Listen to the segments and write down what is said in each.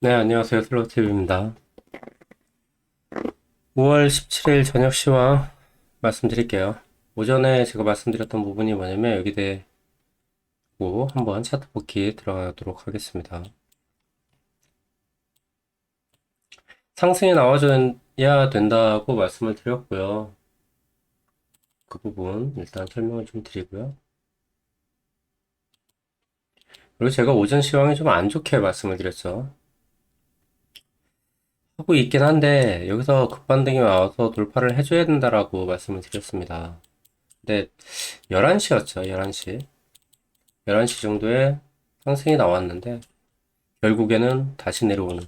네, 안녕하세요. 슬로우TV입니다. 5월 17일 저녁 시황 말씀드릴게요. 오전에 제가 말씀드렸던 부분이 뭐냐면 여기 대고 한번 차트 보기 들어가도록 하겠습니다. 상승이 나와줘야 된다고 말씀을 드렸고요. 그 부분 일단 설명을 좀 드리고요. 그리고 제가 오전 시황이 좀 안 좋게 말씀을 드렸죠. 하고 있긴 한데 여기서 급반등이 와서 돌파를 해줘야 된다라고 말씀을 드렸습니다. 근데 11시였죠. 11시. 11시 정도에 상승이 나왔는데 결국에는 다시 내려오는,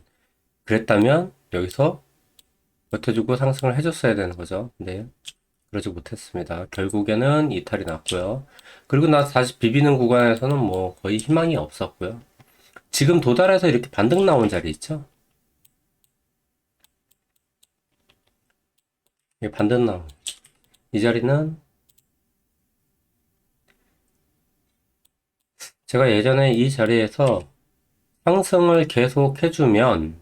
그랬다면 여기서 버텨주고 상승을 해줬어야 되는 거죠. 근데 그러지 못했습니다. 결국에는 이탈이 났고요. 그리고 나서 다시 비비는 구간에서는 뭐 거의 희망이 없었고요. 지금 도달해서 이렇게 반등 나온 자리 있죠? 이 반등 나온 이 자리는 제가 예전에 이 자리에서 상승을 계속 해주면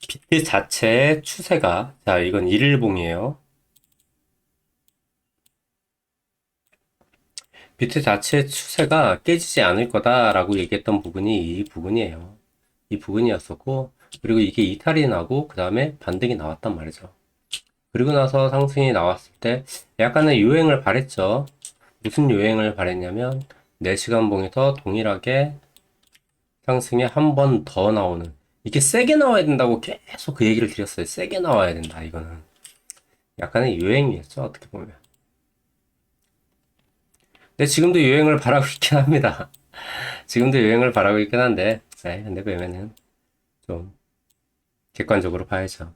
비트 자체의 추세가, 자 이건 일일봉이에요. 비트 자체의 추세가 깨지지 않을 거다라고 얘기했던 부분이 이 부분이에요. 이 부분이었었고, 그리고 이게 이탈이 나고 그 다음에 반등이 나왔단 말이죠. 그리고 나서 상승이 나왔을 때 약간의 요행을 발했죠. 무슨 요행을 발했냐면 4시간 봉에서 동일하게 상승에 한 번 더 나오는, 이게 세게 나와야 된다고 계속 그 얘기를 드렸어요. 세게 나와야 된다. 이거는 약간의 요행이었죠, 어떻게 보면. 근데 지금도 요행을 바라고 있긴 합니다. 지금도 여행을 바라고 있긴 한데, 네, 근데 매매는 좀 객관적으로 봐야죠.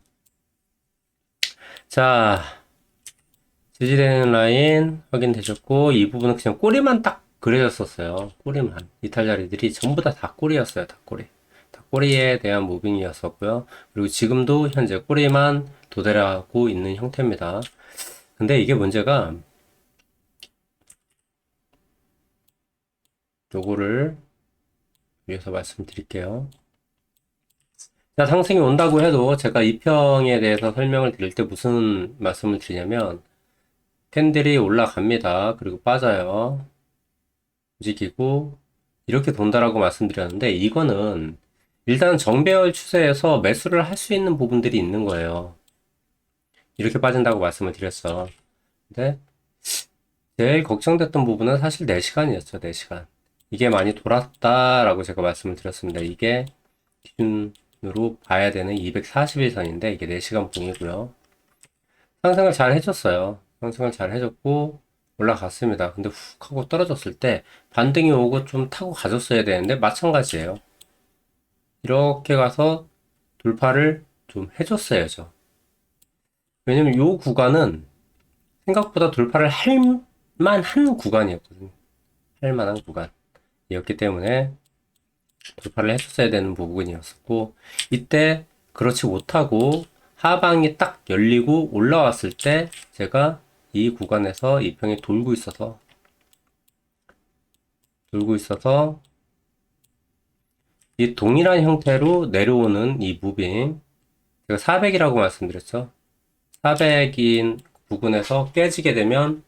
자, 지지되는 라인 확인되셨고, 이 부분은 그냥 꼬리만 딱 그려졌었어요. 꼬리만. 이탈 자리들이 전부 다 꼬리였어요. 다 꼬리. 다 꼬리에 대한 무빙이었었고요. 그리고 지금도 현재 꼬리만 도달하고 있는 형태입니다. 근데 이게 문제가, 요거를 위해서 말씀드릴게요. 자, 상승이 온다고 해도 제가 이평에 대해서 설명을 드릴 때 무슨 말씀을 드리냐면, 캔들이 올라갑니다. 그리고 빠져요. 움직이고 이렇게 돈다라고 말씀드렸는데, 이거는 일단 정배열 추세에서 매수를 할 수 있는 부분들이 있는 거예요. 이렇게 빠진다고 말씀을 드렸어. 근데 제일 걱정됐던 부분은 사실 4시간이었죠. 4시간. 이게 많이 돌았다라고 제가 말씀을 드렸습니다. 이게 기준으로 봐야 되는 241선인데 이게 4시간 봉이고요. 상승을 잘 해줬어요. 상승을 잘 해줬고 올라갔습니다. 근데 훅 하고 떨어졌을 때 반등이 오고 좀 타고 가졌어야 되는데 마찬가지예요. 이렇게 가서 돌파를 좀 해줬어야죠. 왜냐면 이 구간은 생각보다 돌파를 할 만한 구간이었거든요. 할 만한 구간이었기 때문에 돌파를 해줬어야 되는 부분이었었고, 이때 그렇지 못하고 하방이 딱 열리고 올라왔을 때 제가 이 구간에서 이평이 돌고 있어서 이 동일한 형태로 내려오는 이 무빙, 제가 400이라고 말씀드렸죠. 400인 부분에서 깨지게 되면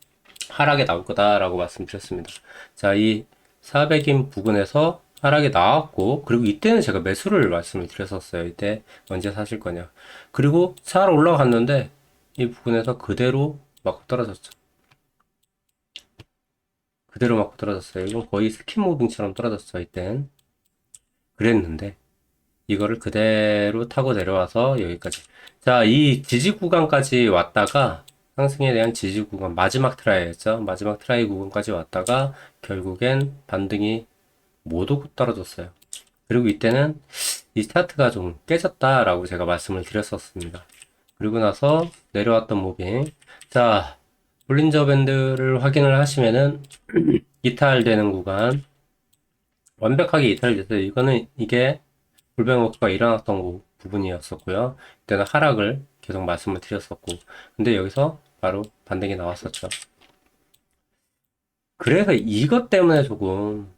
하락이 나올 거다라고 말씀드렸습니다. 자, 이 400인 부분에서 하락이 나왔고, 그리고 이때는 제가 매수를 말씀을 드렸었어요. 이때 언제 사실 거냐. 그리고 잘 올라갔는데 이 부분에서 그대로 맞고 떨어졌죠. 그대로 맞고 떨어졌어요. 이건 거의 스킨 무빙처럼 떨어졌죠. 이땐 그랬는데 이거를 그대로 타고 내려와서 여기까지. 자, 이 지지 구간까지 왔다가 상승에 대한 지지 구간, 마지막 트라이였죠. 마지막 트라이 구간까지 왔다가 결국엔 반등이 못 오고 떨어졌어요. 그리고 이때는 이 스타트가 좀 깨졌다라고 제가 말씀을 드렸었습니다. 그리고 나서 내려왔던 무빙. 자, 볼린저 밴드를 확인을 하시면은 이탈되는 구간, 완벽하게 이탈됐어요. 이게 불변곡수가 일어났던 부분이었었고요. 이때는 하락을 계속 말씀을 드렸었고, 근데 여기서 바로 반등이 나왔었죠. 그래서 이것 때문에 조금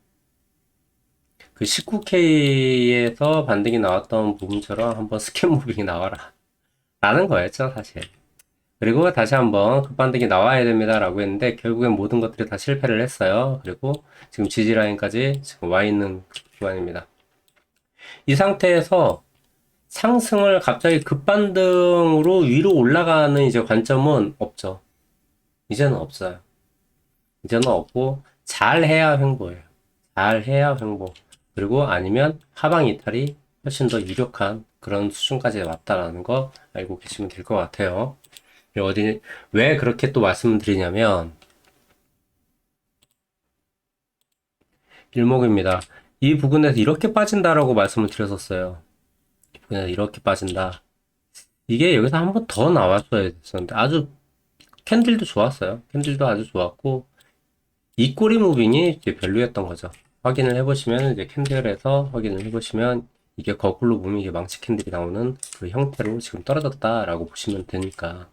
그 19K에서 반등이 나왔던 부분처럼 한번 스캔 무빙이 나와라 라는 거였죠, 사실. 그리고 다시 한번 급반등이 나와야 됩니다 라고 했는데 결국엔 모든 것들이 다 실패를 했어요. 그리고 지금 지지 라인까지 지금 와 있는 구간입니다. 이 상태에서 상승을 갑자기 급반등으로 위로 올라가는 이제 관점은 없죠. 이제는 없어요. 이제는 없고 잘해야 횡보예요. 잘해야 횡보. 그리고 아니면 하방 이탈이 훨씬 더 유력한 그런 수준까지 왔다라는 거 알고 계시면 될 것 같아요. 왜 그렇게 또 말씀을 드리냐면, 일목입니다. 이 부분에서 이렇게 빠진다라고 말씀을 드렸었어요. 이 부분에서 이렇게 빠진다. 이게 여기서 한 번 더 나왔어야 됐었는데, 아주 캔들도 좋았어요. 캔들도 아주 좋았고, 이 꼬리 무빙이 이제 별로였던 거죠. 확인을 해보시면, 이제 캔들에서 확인을 해보시면, 이게 거꾸로 보면 이게 망치 캔들이 나오는 그 형태로 지금 떨어졌다라고 보시면 되니까.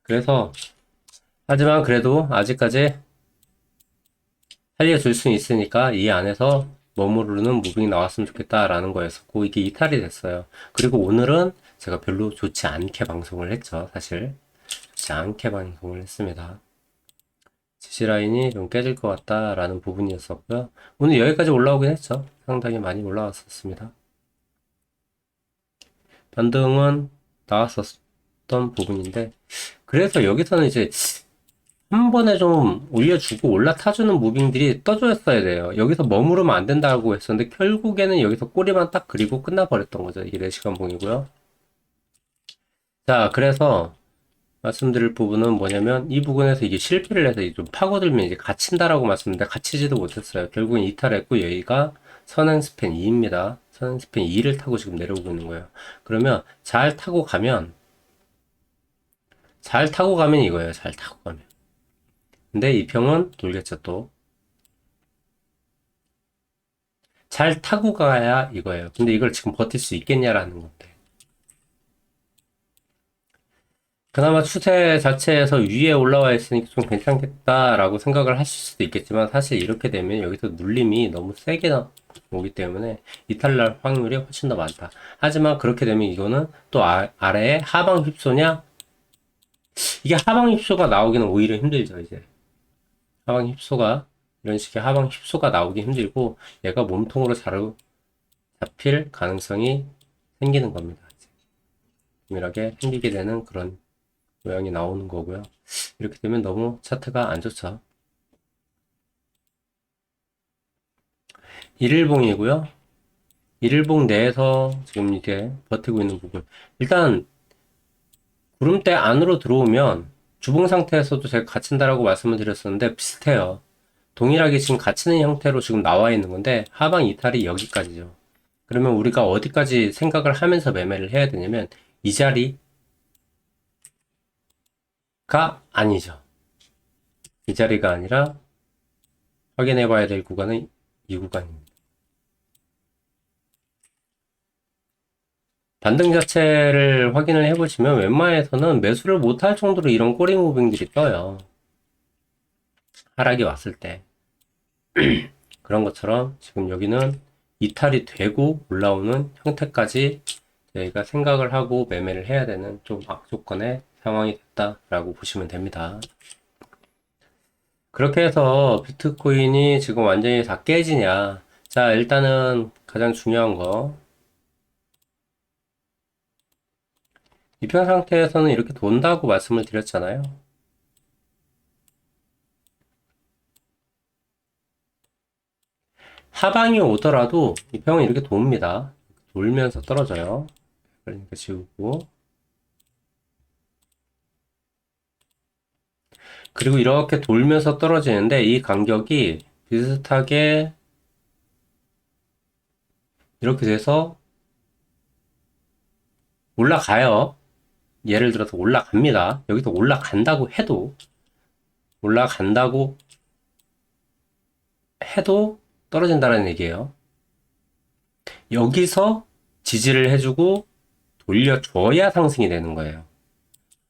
그래서, 하지만 그래도 아직까지 살려줄 수 있으니까 이 안에서 머무르는 무빙이 나왔으면 좋겠다라는 거였었고, 이게 이탈이 됐어요. 그리고 오늘은 제가 별로 좋지 않게 방송을 했죠. 사실. 좋지 않게 방송을 했습니다. 지지라인이 좀 깨질 것 같다라는 부분이었었고요. 오늘 여기까지 올라오긴 했죠. 상당히 많이 올라왔었습니다. 반등은 나왔었던 부분인데, 그래서 여기서는 이제 한 번에 좀 올려주고 올라타주는 무빙들이 떠줬어야 돼요. 여기서 머무르면 안 된다고 했었는데 결국에는 여기서 꼬리만 딱 그리고 끝나버렸던 거죠. 이게 4시간 봉이고요. 자, 그래서 말씀드릴 부분은 뭐냐면 이 부분에서 이게 실패를 해서 좀 파고들면 이제 갇힌다라고 말씀드렸는데 갇히지도 못했어요. 결국엔 이탈했고 여기가 선행 스팬 2입니다. 선행 스팬 2를 타고 지금 내려오고 있는 거예요. 그러면 잘 타고 가면 이거예요. 잘 타고 가면. 근데 이 평은 돌겠죠 또. 잘 타고 가야 이거예요. 근데 이걸 지금 버틸 수 있겠냐라는 건데. 그나마 추세 자체에서 위에 올라와 있으니까 좀 괜찮겠다라고 생각을 하실 수도 있겠지만 사실 이렇게 되면 여기서 눌림이 너무 세게 오기 때문에 이탈날 확률이 훨씬 더 많다. 하지만 그렇게 되면 이거는 또 아래에 하방 휩소냐? 이게 하방 휩소가 나오기는 오히려 힘들죠, 이제. 하방 휩소가 이런 식의 하방 휩소가 나오기 힘들고 얘가 몸통으로 잡힐 가능성이 생기는 겁니다. 동일하게 생기게 되는 그런 모양이 나오는 거고요. 이렇게 되면 너무 차트가 안 좋죠. 1일봉이고요. 1일봉 내에서 지금 이제 버티고 있는 부분. 일단 구름대 안으로 들어오면 주봉 상태에서도 제가 갇힌다라고 말씀을 드렸었는데 비슷해요. 동일하게 지금 갇히는 형태로 지금 나와 있는 건데 하방 이탈이 여기까지죠. 그러면 우리가 어디까지 생각을 하면서 매매를 해야 되냐면 이 자리가 아니죠. 이 자리가 아니라 확인해 봐야 될 구간은 이 구간입니다. 반등 자체를 확인을 해보시면 웬만해서는 매수를 못할 정도로 이런 꼬리 무빙들이 떠요. 하락이 왔을 때. 그런 것처럼 지금 여기는 이탈이 되고 올라오는 형태까지 저희가 생각을 하고 매매를 해야 되는 좀 악조건의 상황이 됐다라고 보시면 됩니다. 그렇게 해서 비트코인이 지금 완전히 다 깨지냐. 자, 일단은 가장 중요한 거. 이평 상태에서는 이렇게 돈다고 말씀을 드렸잖아요. 하방이 오더라도 이평은 이렇게 돕니다. 돌면서 떨어져요. 그러니까 지우고. 그리고 이렇게 돌면서 떨어지는데 이 간격이 비슷하게 이렇게 돼서 올라가요. 예를 들어서 올라갑니다. 여기서 올라간다고 해도 떨어진다는 얘기예요. 여기서 지지를 해주고 돌려줘야 상승이 되는 거예요.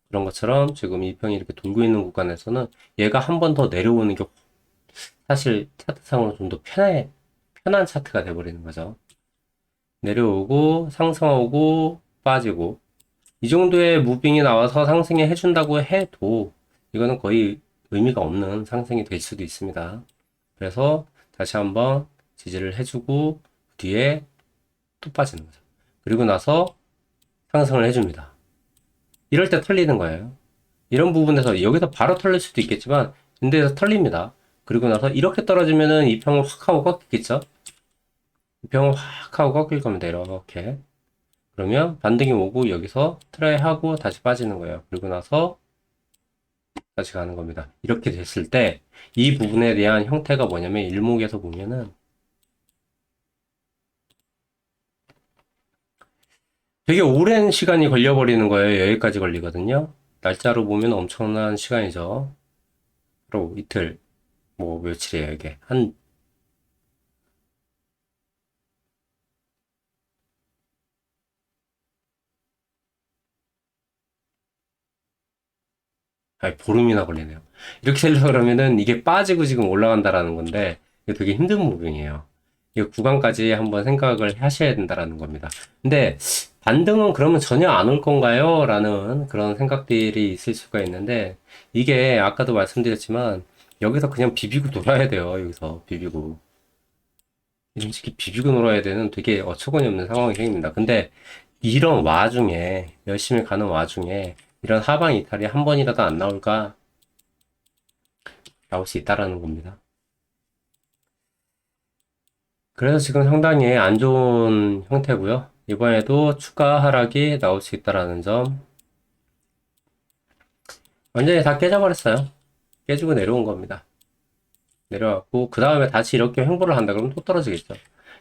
그런 것처럼 지금 이 평이 이렇게 돌고 있는 구간에서는 얘가 한 번 더 내려오는 게 사실 차트상으로 좀 더 편한 차트가 돼버리는 거죠. 내려오고 상승하고 빠지고 이 정도의 무빙이 나와서 상승이 해준다고 해도 이거는 거의 의미가 없는 상승이 될 수도 있습니다. 그래서 다시 한번 지지를 해주고 뒤에 또 빠지는 거죠. 그리고 나서 상승을 해줍니다. 이럴 때 털리는 거예요. 이런 부분에서 여기서 바로 털릴 수도 있겠지만 인데에서 털립니다. 그리고 나서 이렇게 떨어지면은 이 평을 확 하고 꺾이겠죠? 이 평을 확 하고 꺾일 겁니다. 이렇게. 그러면 반등이 오고 여기서 트라이 하고 다시 빠지는 거예요. 그리고 나서 다시 가는 겁니다. 이렇게 됐을 때 이 부분에 대한 형태가 뭐냐면 일목에서 보면은 되게 오랜 시간이 걸려버리는 거예요. 여기까지 걸리거든요. 날짜로 보면 엄청난 시간이죠. 바로 이틀, 뭐 며칠이에요, 이게. 아니, 보름이나 걸리네요. 이렇게 되려고 그러면은 이게 빠지고 지금 올라간다라는 건데, 이게 되게 힘든 부분이에요. 이 구간까지 한번 생각을 하셔야 된다라는 겁니다. 근데 반등은 그러면 전혀 안 올 건가요? 라는 그런 생각들이 있을 수가 있는데, 이게 아까도 말씀드렸지만, 여기서 그냥 비비고 놀아야 돼요. 여기서 비비고. 솔직히 비비고 놀아야 되는 되게 어처구니 없는 상황이 생깁니다. 근데 이런 와중에, 열심히 가는 와중에, 이런 하방 이탈이 한 번이라도 안 나올까? 나올 수 있다라는 겁니다. 그래서 지금 상당히 안 좋은 형태고요. 이번에도 추가 하락이 나올 수 있다라는 점. 완전히 다 깨져버렸어요. 깨지고 내려온 겁니다. 내려왔고, 그 다음에 다시 이렇게 횡보를 한다 그러면 또 떨어지겠죠.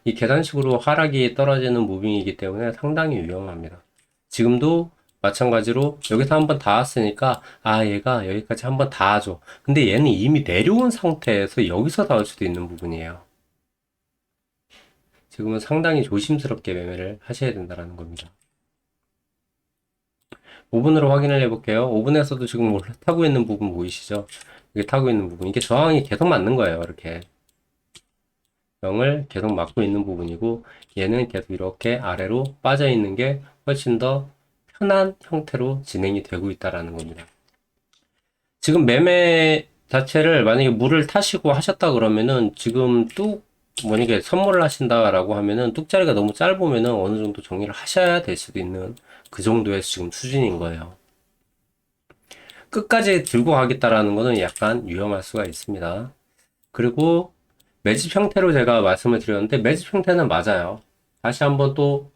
이 계단식으로 하락이 떨어지는 무빙이기 때문에 상당히 위험합니다. 지금도 마찬가지로 여기서 한번 닿았으니까 아 얘가 여기까지 한번 닿아줘. 근데 얘는 이미 내려온 상태에서 여기서 닿을 수도 있는 부분이에요. 지금은 상당히 조심스럽게 매매를 하셔야 된다는 겁니다. 5분으로 확인을 해볼게요. 5분에서도 지금 올라타고 있는 부분 보이시죠? 이게 타고 있는 부분. 이게 저항이 계속 맞는 거예요. 이렇게. 0을 계속 막고 있는 부분이고 얘는 계속 이렇게 아래로 빠져 있는 게 훨씬 더 편한 형태로 진행이 되고 있다라는 겁니다. 지금 매매 자체를 만약에 물을 타시고 하셨다 그러면은 지금 만약에 선물을 하신다라고 하면은 뚝자리가 너무 짧으면은 어느 정도 정리를 하셔야 될 수도 있는 그 정도의 지금 수준인 거예요. 끝까지 들고 가겠다라는 거는 약간 위험할 수가 있습니다. 그리고 매집 형태로 제가 말씀을 드렸는데 매집 형태는 맞아요. 다시 한번 또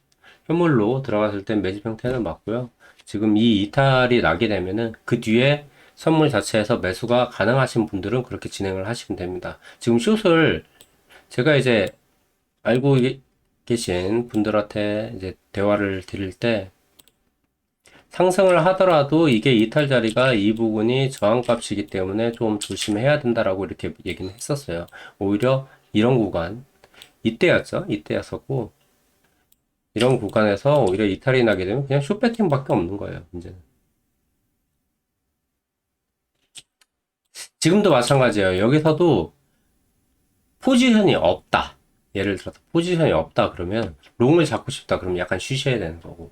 현물로 들어갔을 땐 매집 형태는 맞고요. 지금 이 이탈이 나게 되면은 그 뒤에 선물 자체에서 매수가 가능하신 분들은 그렇게 진행을 하시면 됩니다. 지금 숏을 제가 이제 알고 계신 분들한테 이제 대화를 드릴 때 상승을 하더라도 이게 이탈 자리가 이 부분이 저항값이기 때문에 좀 조심해야 된다라고 이렇게 얘기는 했었어요. 오히려 이런 구간, 이때였죠. 이때였었고, 이런 구간에서 오히려 이탈이 나게 되면 그냥 숏배팅밖에 없는 거예요. 이제는. 지금도 마찬가지예요. 여기서도 포지션이 없다. 예를 들어서 포지션이 없다 그러면 롱을 잡고 싶다 그러면 약간 쉬셔야 되는 거고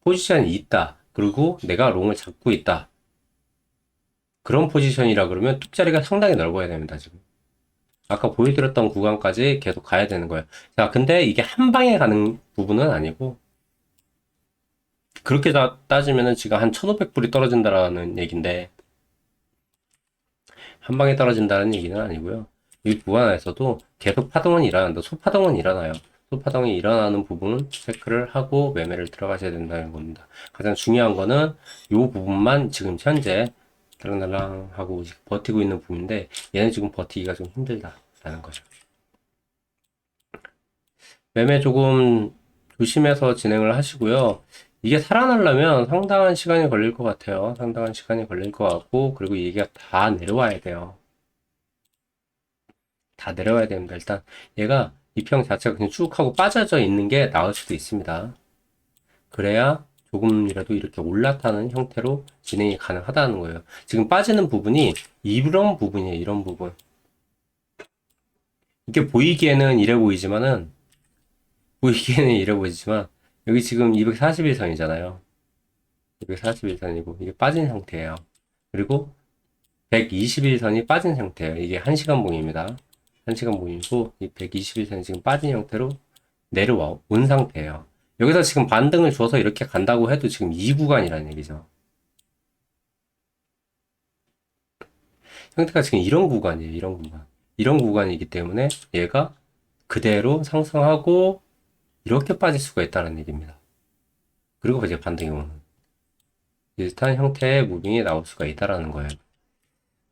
포지션이 있다. 그리고 내가 롱을 잡고 있다. 그런 포지션이라 그러면 뚝자리가 상당히 넓어야 됩니다, 지금. 아까 보여드렸던 구간까지 계속 가야 되는 거예요. 자, 근데 이게 한 방에 가는 부분은 아니고, 그렇게 따지면은 지금 한 1500불이 떨어진다라는 얘기인데, 한 방에 떨어진다는 얘기는 아니고요. 이 구간에서도 계속 파동은 일어난다. 소파동은 일어나요. 소파동이 일어나는 부분은 체크를 하고 매매를 들어가셔야 된다는 겁니다. 가장 중요한 거는 이 부분만 지금 현재 달랑달랑 하고 버티고 있는 부분인데 얘는 지금 버티기가 좀 힘들다라는 거죠. 매매 조금 조심해서 진행을 하시고요. 이게 살아나려면 상당한 시간이 걸릴 것 같아요. 상당한 시간이 걸릴 것 같고 그리고 이게 다 내려와야 돼요. 다 내려와야 됩니다. 일단 얘가 이 평 자체가 그냥 쭉 하고 빠져져 있는 게 나을 수도 있습니다. 그래야 조금이라도 이렇게 올라타는 형태로 진행이 가능하다는 거예요. 지금 빠지는 부분이 이런 부분이에요. 이런 부분. 이게 보이기에는 이래 보이지만, 여기 지금 241선이잖아요. 241선이고, 이게 빠진 상태예요. 그리고 121선이 빠진 상태예요. 이게 1시간 봉입니다. 1시간 봉이고, 이 121선이 지금 빠진 형태로 내려와 온 상태예요. 여기서 지금 반등을 줘서 이렇게 간다고 해도 지금 이 구간이라는 얘기죠. 형태가 지금 이런 구간이에요. 이런 구간. 이런 구간이기 때문에 얘가 그대로 상승하고 이렇게 빠질 수가 있다는 얘기입니다. 그리고 이제 반등이 오는 비슷한 형태의 무빙이 나올 수가 있다라는 거예요.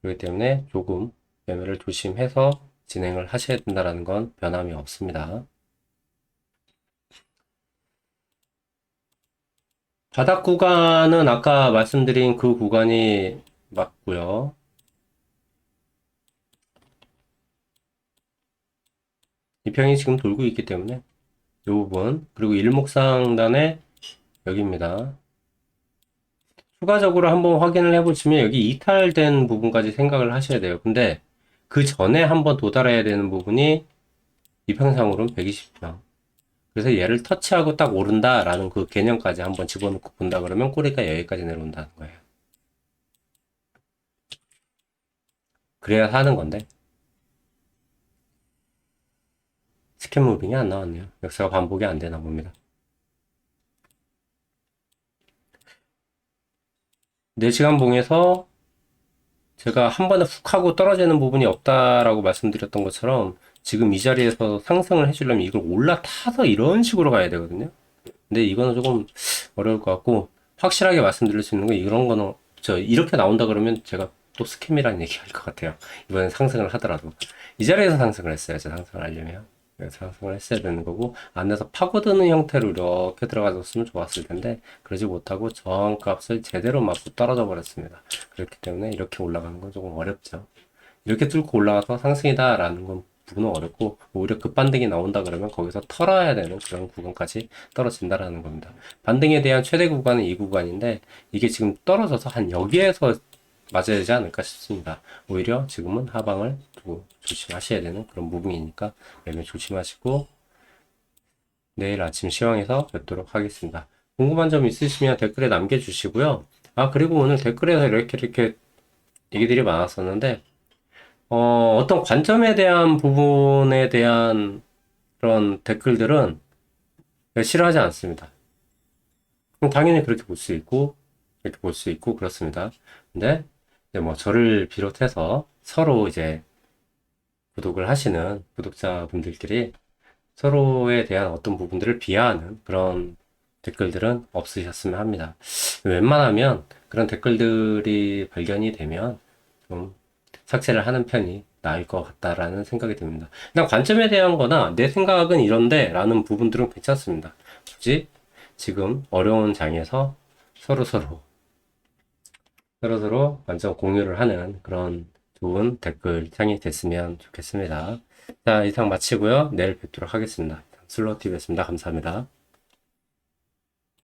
그렇기 때문에 조금 매매를 조심해서 진행을 하셔야 된다는 건 변함이 없습니다. 바닥 구간은 아까 말씀드린 그 구간이 맞고요. 이평이 지금 돌고 있기 때문에 이 부분, 그리고 일목상단의 여기입니다. 추가적으로 한번 확인을 해보시면 여기 이탈된 부분까지 생각을 하셔야 돼요. 근데 그 전에 한번 도달해야 되는 부분이 이평상으로는 120평. 그래서 얘를 터치하고 딱 오른다라는 그 개념까지 한번 집어넣고 본다 그러면 꼬리가 여기까지 내려온다는 거예요. 그래야 하는 건데 스캔 무빙이 안 나왔네요. 역사가 반복이 안 되나 봅니다. 4시간 봉에서 제가 한 번에 훅 하고 떨어지는 부분이 없다라고 말씀드렸던 것처럼 지금 이 자리에서 상승을 해주려면 이걸 올라타서 이런 식으로 가야 되거든요. 근데 이거는 조금 어려울 것 같고 확실하게 말씀드릴 수 있는 건 이런 거는 이렇게 나온다 그러면 제가 또 스캠이라는 얘기 할 것 같아요. 이번엔 상승을 하더라도 이 자리에서 상승을 했어야죠. 상승을 하려면 상승을 했어야 되는 거고 안에서 파고드는 형태로 이렇게 들어가줬으면 좋았을 텐데 그러지 못하고 저항값을 제대로 맞고 떨어져 버렸습니다. 그렇기 때문에 이렇게 올라가는 건 조금 어렵죠. 이렇게 뚫고 올라가서 상승이다라는 건 부분은 어렵고 오히려 급반등이 나온다 그러면 거기서 털어야 되는 그런 구간까지 떨어진다라는 겁니다. 반등에 대한 최대 구간은 이 구간인데 이게 지금 떨어져서 한 여기에서 맞아야 되지 않을까 싶습니다. 오히려 지금은 하방을 두고 조심하셔야 되는 그런 무빙이니까 매매 조심하시고 내일 아침 시황에서 뵙도록 하겠습니다. 궁금한 점 있으시면 댓글에 남겨주시고요. 아, 그리고 오늘 댓글에서 이렇게 얘기들이 많았었는데 어떤 관점에 대한 부분에 대한 그런 댓글들은 싫어하지 않습니다. 당연히 그렇게 볼 수 있고, 이렇게 볼 수 있고, 그렇습니다. 근데, 이제 뭐, 저를 비롯해서 서로 이제 구독을 하시는 구독자분들끼리 서로에 대한 어떤 부분들을 비하하는 그런 댓글들은 없으셨으면 합니다. 웬만하면 그런 댓글들이 발견이 되면 좀 삭제를 하는 편이 나을 것 같다라는 생각이 듭니다. 그냥 관점에 대한 거나 내 생각은 이런데 라는 부분들은 괜찮습니다. 굳이 지금 어려운 장에서 서로서로 완전 공유를 하는 그런 좋은 댓글 창이 됐으면 좋겠습니다. 자, 이상 마치고요. 내일 뵙도록 하겠습니다. 슬로우TV였습니다. 감사합니다.